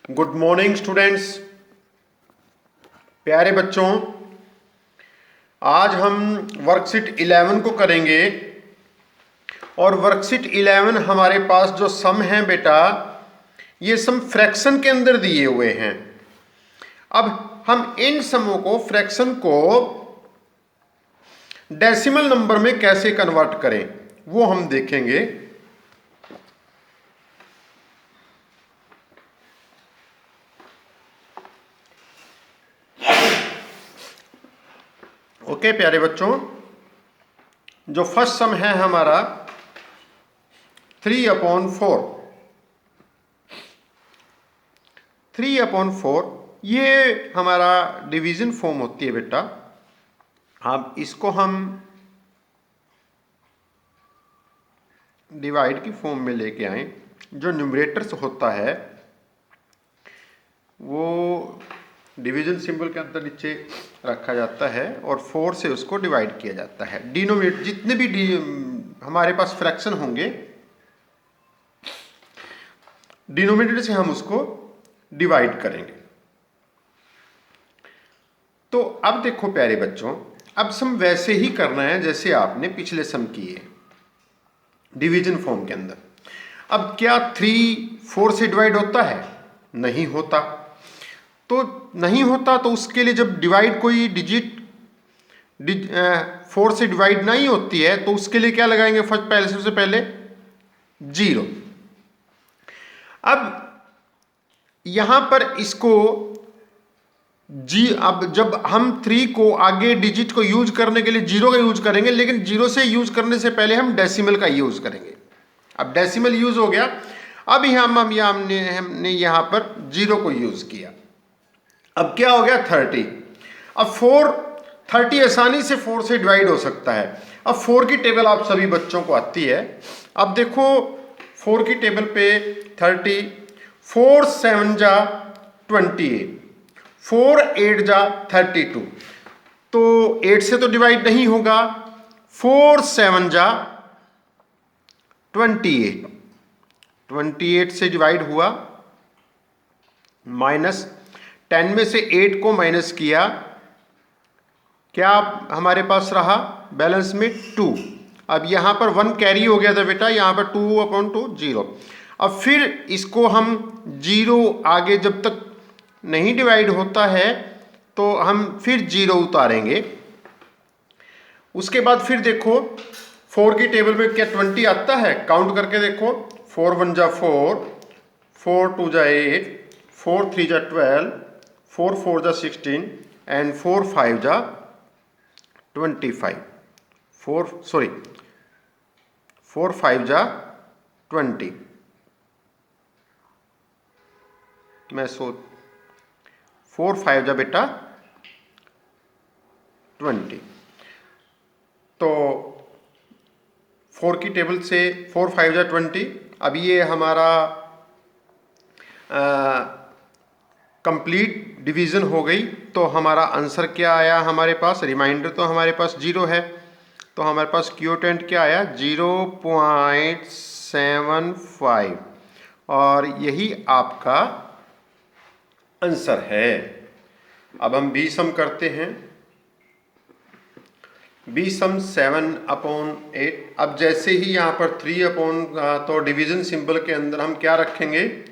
Good morning students. प्यारे बच्चों, आज हम वर्कशीट 11 को करेंगे और वर्कशीट 11 हमारे पास जो सम है बेटा, ये सम फ्रैक्शन के अंदर दिए हुए हैं। अब हम इन समों को, फ्रैक्शन को डेसिमल नंबर में कैसे कन्वर्ट करें वो हम देखेंगे। ओके प्यारे बच्चों, जो फर्स्ट सम है हमारा 3/4। 3/4 ये हमारा डिवीजन फॉर्म होती है बेटा। अब इसको हम डिवाइड की फॉर्म में लेके आए। जो न्यूमरेटर्स होता है वो डिवीजन सिंबल के अंदर नीचे रखा जाता है और 4 से उसको डिवाइड किया जाता है। डिनोमिनेटर जितने भी हमारे पास फ्रैक्शन होंगे, डिनोमिनेटर से हम उसको डिवाइड करेंगे। तो अब देखो प्यारे बच्चों, अब सम वैसे ही करना है जैसे आपने पिछले सम किए डिवीजन फॉर्म के अंदर। अब क्या 3 4 से डिवाइड होता है? नहीं होता। तो नहीं होता तो उसके लिए जब डिवाइड कोई डिजिट 4 से डिवाइड नहीं होती है तो उसके लिए क्या लगाएंगे? सबसे पहले 0। अब यहां पर इसको अब जब हम 3 को आगे डिजिट को यूज करने के लिए 0 का यूज करेंगे, लेकिन 0 से यूज करने से पहले हम डेसिमल का यूज करेंगे। अब डेसिमल यूज हो गया, अब हमने यहां पर 0 को यूज किया। अब क्या हो गया? 30। अब 30 आसानी से 4 से डिवाइड हो सकता है। अब 4 की टेबल आप सभी बच्चों को आती है। अब देखो 4 की टेबल पे 30, 4 7 जा 28, 4 8 जा 32। तो 8 से तो डिवाइड नहीं होगा। 4 7 जा 28, 28 से डिवाइड हुआ। माइनस 10 में से 8 को माइनस किया, क्या हमारे पास रहा बैलेंस में? 2। अब यहां पर 1 कैरी हो गया था बेटा, यहां पर 2/2 0। अब फिर इसको हम 0 आगे जब तक नहीं डिवाइड होता है तो हम फिर 0 उतारेंगे। उसके बाद फिर देखो 4 की टेबल में क्या 20 आता है? काउंट करके देखो। 4 1 जा 4, 4 2 जा 8, 4 3 जा 12, 4 4 जा 16 एंड 4 5 जा 25। 4 5 जा 20। मैं 4 5 जा बेटा 20। तो 4 की टेबल से 4 5 जा 20। अब ये हमारा कंप्लीट डिवीजन हो गई। तो हमारा आंसर क्या आया हमारे पास? रिमाइंडर तो हमारे पास 0 है, तो हमारे पास क्वोटिएंट क्या आया? 0.75 और यही आपका आंसर है। अब हम बी सम करते हैं। B sum 7/8। अब जैसे ही यहाँ पर 3 तो डिवीजन सिंबल के अंदर हम क्या रखेंगे?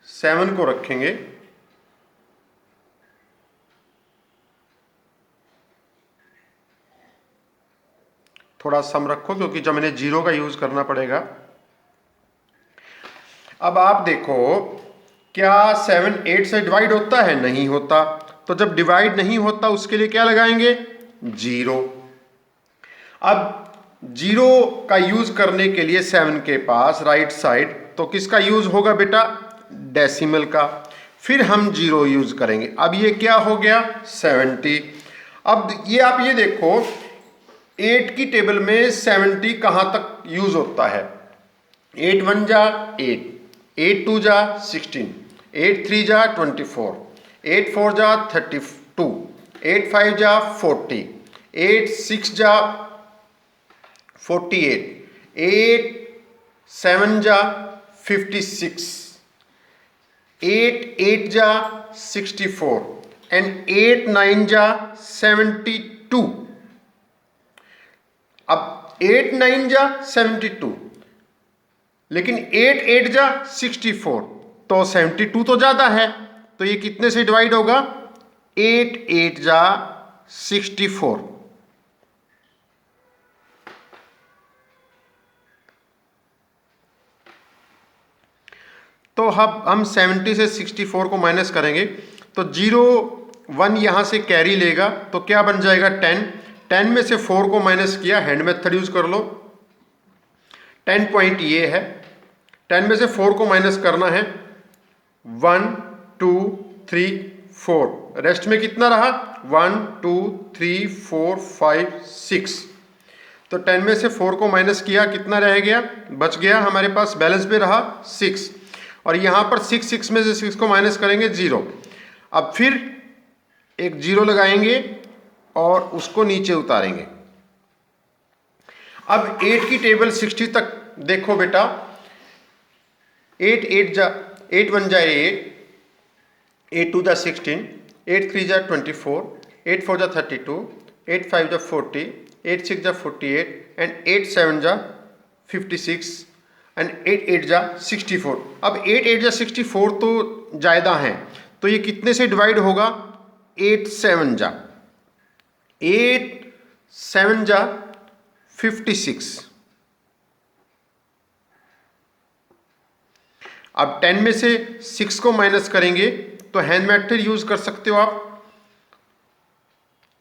7 को रखेंगे। थोड़ा सम रखो क्योंकि जब मैंने 0 का यूज करना पड़ेगा। अब आप देखो, क्या 7 8 से डिवाइड होता है? नहीं होता। तो जब डिवाइड नहीं होता उसके लिए क्या लगाएंगे? 0। अब 0 का यूज करने के लिए 7 के पास राइट साइड तो किसका यूज होगा बेटा? डेसिमल का। फिर हम 0 यूज करेंगे। अब ये क्या हो गया? 70। अब ये आप ये देखो 8 की टेबल में 70 कहां तक यूज होता है? 8 1 जा 8, 8 2 जा 16, 8 3 जा 24, 8 4 जा 32, 8 5 जा 40, 8 6 जा 48, 8 7 जा 56, 8 8 जा 64 एंड 8 9 जा 72। अब 8 9 जा 72, लेकिन 8 8 जा 64, तो 72 तो ज़्यादा है, तो ये कितने से डिवाइड होगा? 8 8 जा 64। तो अब हम 70 से 64 को माइनस करेंगे तो 0 1 यहाँ से कैरी लेगा, तो क्या बन जाएगा? 10। 10 में से 4 को माइनस किया, हैंड मेथड यूज़ कर लो। 10 पॉइंट ये है, 10 में से 4 को माइनस करना है, 1 2 3 4, रेस्ट में कितना रहा? 1 2 3 4 5 6। तो 10 में से 4 को माइनस किया, कितना रह गया? बच गया हमारे पास, बैलेंस में रहा 6। और यहाँ पर 6 6 में से 6 को माइनस करेंगे 0। अब फिर एक 0 लगाएंगे और उसको नीचे उतारेंगे। अब 8 की टेबल 60 तक देखो बेटा। 8 1 जा 8, 8 2 जा 16, 8 3 जा 24, 8 4 जा 32, 8 5 जा 40, 8 6 जा 48 एंड 8 7 जा 56 एंड 8 8 जा 64। अब 8 8 जा 64 तो ज़्यादा हैं, तो ये कितने से डिवाइड होगा? 8 7 जा 56। अब 10 में से 6 को माइनस करेंगे तो हैंड मेथड यूज कर सकते हो आप।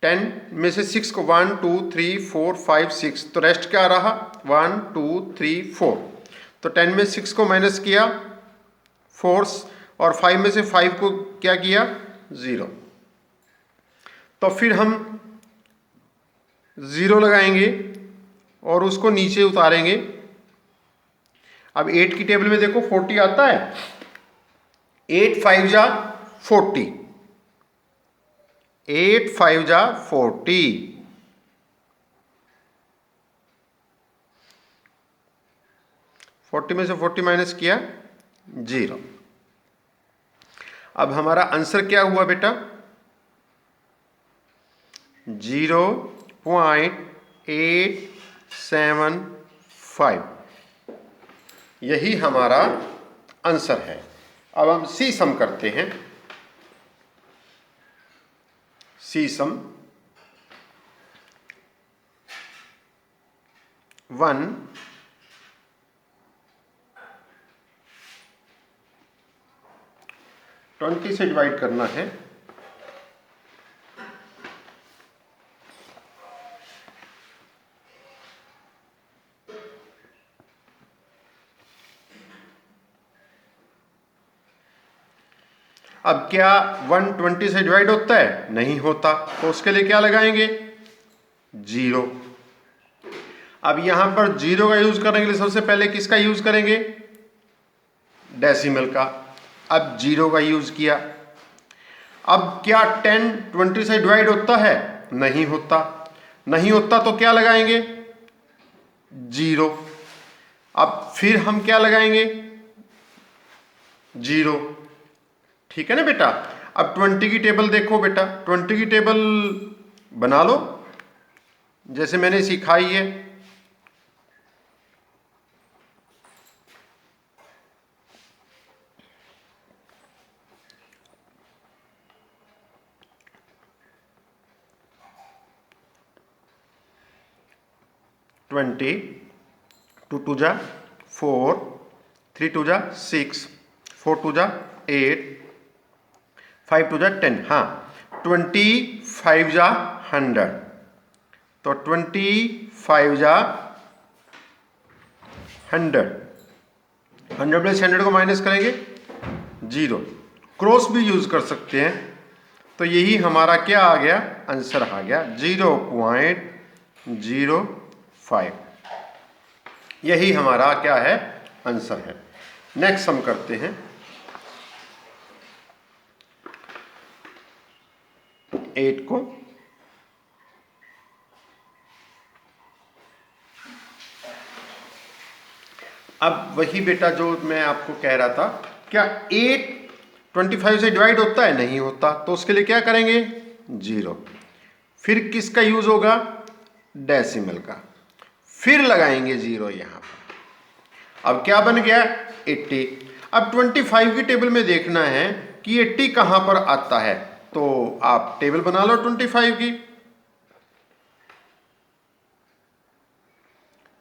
10 में से 6 को 1 2 3 4 5 6, तो रेस्ट क्या रहा? 1 2 3 4। तो 10 में 6 को माइनस किया 4, और 5 में से 5 को क्या किया? 0। तो फिर हम 0 लगाएंगे और उसको नीचे उतारेंगे। अब 8 की टेबल में देखो 40 आता है, 8 5 जा 40, 8 5 जा 40। में से 40 माइनस किया 0। अब हमारा आंसर क्या हुआ बेटा? 0.875, यही हमारा आंसर है। अब हम सी सम करते हैं। सी सम 1 20 से डिवाइड करना है। अब क्या 120 से डिवाइड होता है? नहीं होता, तो उसके लिए क्या लगाएंगे? 0। अब यहां पर 0 का यूज करने के लिए सबसे पहले किसका यूज करेंगे? डेसिमल का। अब 0 का यूज किया। अब क्या 10 20 से डिवाइड होता है? नहीं होता। नहीं होता तो क्या लगाएंगे? 0। अब फिर हम क्या लगाएंगे? 0। ठीक है ना बेटा। अब 20 की टेबल देखो बेटा, 20 की टेबल बना लो जैसे मैंने सिखाई है। ट्वेंटी 2 2 जा 4, 3 2 जा 6, 4 2 जा 8, 5 2 जा 10। हाँ, 25 जा 100, तो 25 जा 100, 100 प्लस 100 को माइनस करेंगे 0। क्रॉस भी यूज कर सकते हैं, तो यही हमारा क्या आ गया? आंसर आ गया 0.05। यही हमारा क्या है? आंसर है। नेक्स्ट सम करते हैं। एट को अब वही बेटा जो मैं आपको कह रहा था, क्या 8 25 से डिवाइड होता है, नहीं होता, तो उसके लिए क्या करेंगे, 0। फिर किसका यूज होगा, डेसिमल का, फिर लगाएंगे 0 यहाँ पर। अब क्या बन गया, 80। अब 25 की टेबल में देखना है कि 80 कहाँ पर आता है, तो आप टेबल बना लो 25 की।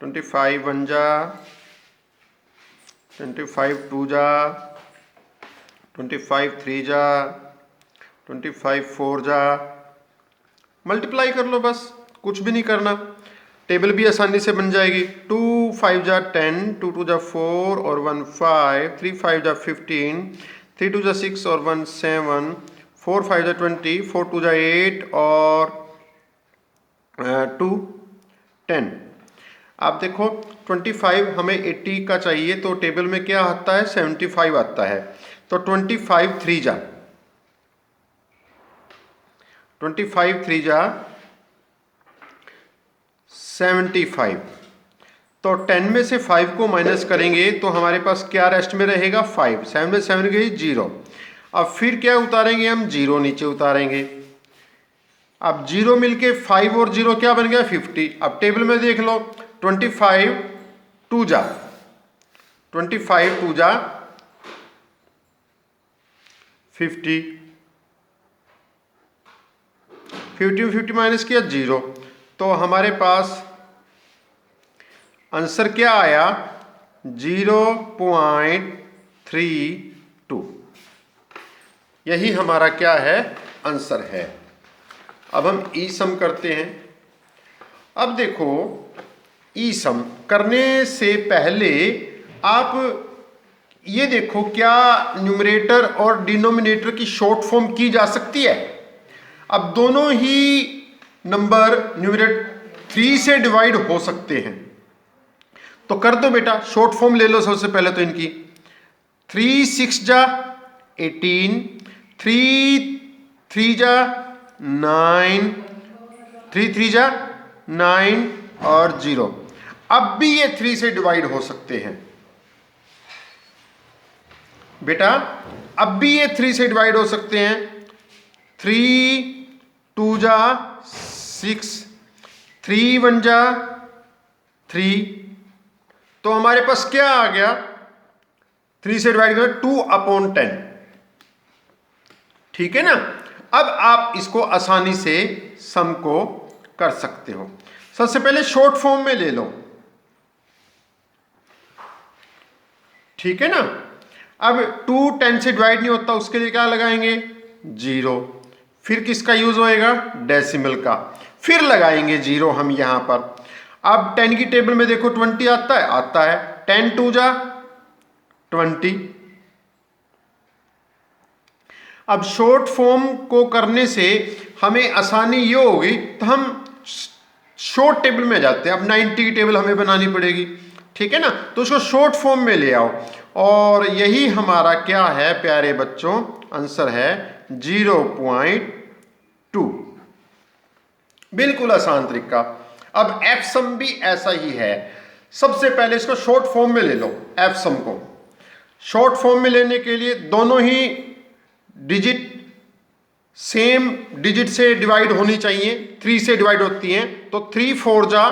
25 1 जा, 25 2 जा, 25 3 जा, 25 4 जा, मल्टीप्लाई कर लो, बस कुछ भी नहीं करना, टेबल भी आसानी से बन जाएगी। 2 5 जा 10, 2 2 जा 4 और 1 5, 3 5 जा 15, 3 2 जा 6 और 1 7, 4 5 जा 20, 4 2 जा 8 और 2 10। आप देखो 25 हमें 80 का चाहिए, तो टेबल में क्या आता है, 75 आता है, तो 25 3 जा, 25 3 जा 75, तो 10 में से 5 को माइनस करेंगे तो हमारे पास क्या रेस्ट में रहेगा, 5, 7 में 7 गई 0। अब फिर क्या उतारेंगे हम, 0 नीचे उतारेंगे। अब 0 मिलके 5 और 0 क्या बन गया, 50। अब टेबल में देख लो, 25 2 जा, 25 2 जा 50, 50 50 माइनस किया 0, तो हमारे पास आंसर क्या आया, 0.32। यही हमारा क्या है, आंसर है। अब हम ई सम करते हैं। अब देखो ई सम करने से पहले आप ये देखो, क्या न्यूमरेटर और डिनोमिनेटर की शॉर्ट फॉर्म की जा सकती है। अब दोनों ही नंबर न्यूमरेटर 3 से डिवाइड हो सकते हैं, तो कर दो बेटा, शॉर्ट फॉर्म ले लो सबसे पहले तो इनकी। 3 6 जा 18, 3 3 जा 9, 3 3 जा 9 और 0। अब भी ये 3 से डिवाइड हो सकते हैं बेटा, अब भी ये 3 से डिवाइड हो सकते हैं। 3 2 जा 6, 3 1 जा 3, तो हमारे पास क्या आ गया, 3 से डिवाइड करें 2/10, ठीक है ना। अब आप इसको आसानी से सम को कर सकते हो। सबसे पहले शॉर्ट फॉर्म में ले लो, ठीक है ना। अब 2 10 से डिवाइड नहीं होता, उसके लिए क्या लगाएंगे, 0। फिर किसका यूज होएगा, डेसिमल का, फिर लगाएंगे 0 हम यहां पर। अब 10 की टेबल में देखो 20 आता है, आता है, 10 2 जा 20। अब शॉर्ट फॉर्म को करने से हमें आसानी ये होगी, तो हम शॉर्ट टेबल में जाते हैं। अब 90 की टेबल हमें बनानी पड़ेगी, ठीक है ना, तो उसको शॉर्ट फॉर्म में ले आओ, और यही हमारा क्या है प्यारे बच्चों, आंसर है 0.2। बिल्कुल आसान तरीका। अब एफ सम भी ऐसा ही है। सबसे पहले इसको शॉर्ट फॉर्म में ले लो, एफ सम को। शॉर्ट फॉर्म में लेने के लिए दोनों ही डिजिट सेम डिजिट से डिवाइड होनी चाहिए, 3 से डिवाइड होती हैं, तो 3 4 जा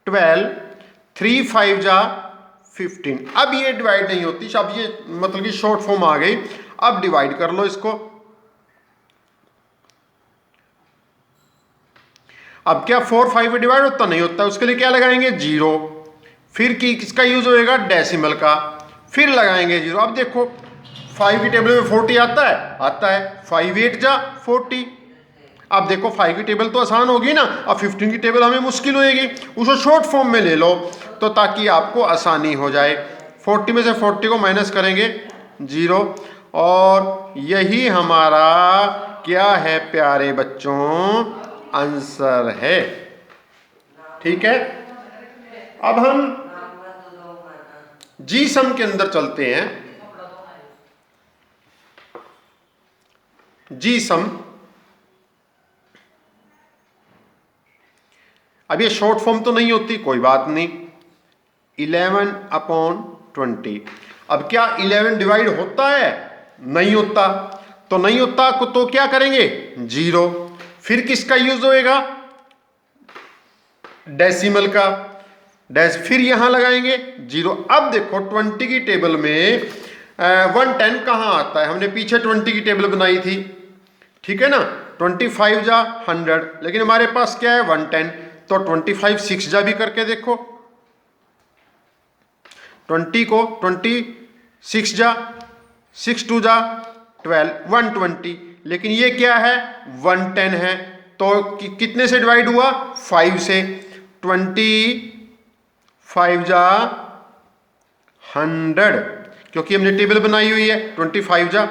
12, 3 5 जा 15। अब ये डिवाइड नहीं होती, अब ये मतलब कि शॉर्ट फॉर्म आ गई। अब डिवाइड कर लो इसको। अब क्या 4 5 डिवाइड होता, नहीं होता, उसके लिए क्या लगाएंगे, 0। फिर किसका यूज होएगा, डेसिमल का, फिर लगाएंगे 0। अब देखो 5 की टेबल में 40 आता है, आता है, 5 8 जा 40। अब देखो 5 की टेबल तो आसान होगी ना, अब 15 की टेबल हमें मुश्किल होएगी, उसको शॉर्ट फॉर्म में ले लो, तो ताकि आपको आसानी हो जाए। 40 में से 40 को माइनस करेंगे 0, और यही हमारा क्या है प्यारे बच्चों, आंसर है, ठीक है। अब हम जी सम के अंदर चलते हैं। जी सम, अब ये शॉर्ट फॉर्म तो नहीं होती, कोई बात नहीं, 11/20। अब क्या 11 डिवाइड होता है, नहीं होता, तो नहीं होता तो क्या करेंगे, 0। फिर किसका यूज होएगा, डेसिमल का, फिर यहां लगाएंगे 0। अब देखो 20 की टेबल में 110 कहाँ आता है, हमने पीछे 20 की टेबल बनाई थी, ठीक है ना। 25 जा 100, लेकिन हमारे पास क्या है 110, तो 25 6 जा भी करके देखो, 20 को 26 जा 6 2 जा 12, 120, लेकिन ये क्या है 110 है, तो कितने से डिवाइड हुआ, 5 से। 25 जा 100, क्योंकि हमने टेबल बनाई हुई है, 25 जा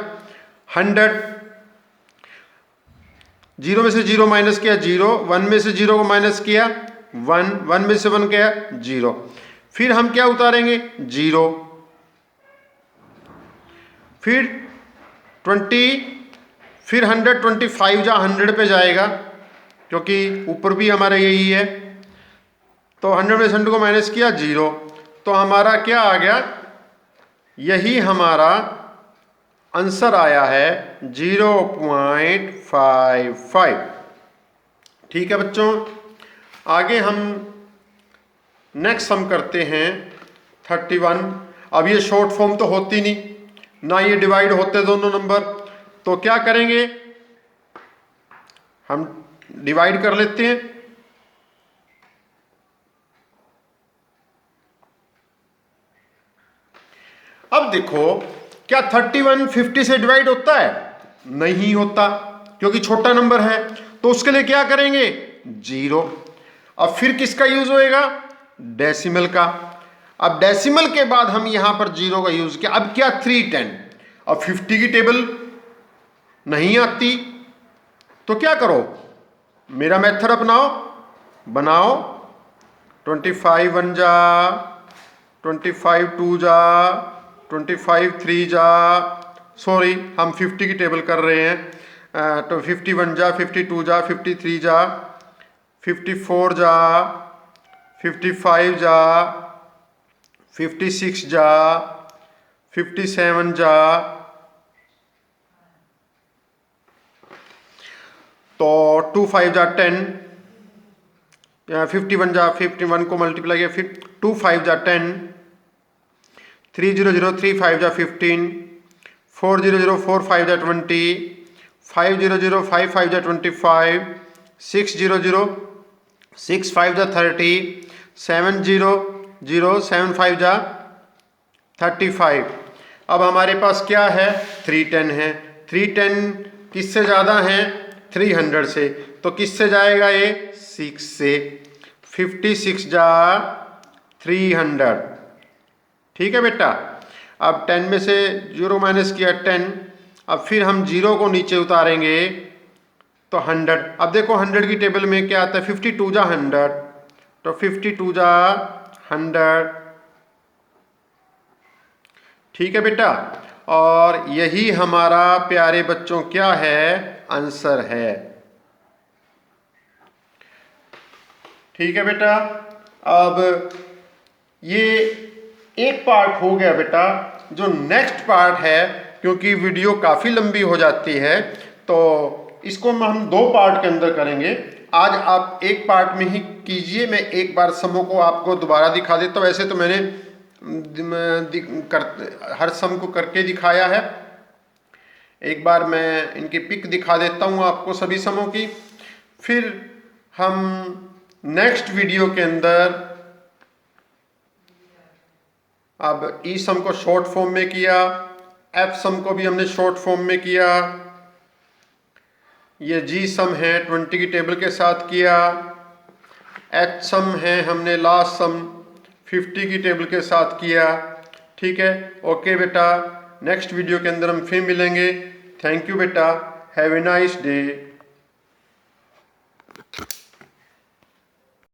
100, 0 में से 0 माइनस किया 0, 1 में से 0 को माइनस किया 1, 1 में से 1 किया 0, फिर हम क्या उतारेंगे 0, फिर 20, फिर 100, 25 जा 100 पे जाएगा, क्योंकि ऊपर भी हमारा यही है, तो 100 में से 100 को माइनस किया 0, तो हमारा क्या आ गया, यही हमारा आंसर आया है 0.55। ठीक है बच्चों, आगे हम नेक्स्ट सम करते हैं 31। अब ये शॉर्ट फॉर्म तो होती नहीं ना, ये डिवाइड होते दोनों नंबर, तो क्या करेंगे, हम डिवाइड कर लेते हैं। अब देखो क्या 31 50 से डिवाइड होता है, नहीं होता, क्योंकि छोटा नंबर है, तो उसके लिए क्या करेंगे 0। अब फिर किसका यूज होएगा, डेसिमल का। अब डेसिमल के बाद हम यहां पर 0 का यूज किया, अब क्या 310। अब 50 की टेबल नहीं आती, तो क्या करो, मेरा मेथड अपनाओ, बनाओ, 25 1 जा 25 2 जा 25 3 जा, सॉरी हम 50 की टेबल कर रहे हैं, तो 51 जा 52 जा 53 जा 54 जा 55 जा 56 जा 57 जा, तो 2 5 जा 10, 51 जा 51 को मल्टीप्लाई किया, फिर 2 5 जा 10, 3 0 0 3 5 जा 15, 4 0 0 4 5 जा 20, 5 0 0 5 5 जा 25, 6 0 0 6 5 जा 30, 7 0 0 7 5 जा 35। अब हमारे पास क्या है 310 है, 310 किससे ज़्यादा है 300 से, तो किससे जाएगा ये 6 से, 56 जा 300। ठीक है बेटा, अब 10 में से 0 माइनस किया 10, अब फिर हम 0 को नीचे उतारेंगे तो 100। अब देखो 100 की टेबल में क्या आता है 52 जा 100, तो 52 जा 100। ठीक है बेटा, और यही हमारा प्यारे बच्चों क्या है, आंसर है। ठीक है बेटा, अब ये एक पार्ट हो गया बेटा। जो नेक्स्ट पार्ट है, क्योंकि वीडियो काफ़ी लंबी हो जाती है, तो इसको हम 2 पार्ट के अंदर करेंगे। आज आप एक पार्ट में ही कीजिए, मैं एक बार समों को आपको दोबारा दिखा देता हूँ। वैसे तो मैंने हर सम को करके दिखाया है, एक बार मैं इनकी पिक दिखा देता हूँ आपको सभी समों की, फिर हम नेक्स्ट वीडियो के अंदर अब ई सम को शॉर्ट फॉर्म में किया, एफ सम को भी हमने शॉर्ट फॉर्म में किया, ये जी सम है 20 की टेबल के साथ किया, एच सम है हमने लास्ट सम 50 की टेबल के साथ किया। ठीक है, ओके बेटा, नेक्स्ट वीडियो के अंदर हम फिर मिलेंगे। थैंक यू बेटा, हैव ए नाइस डे।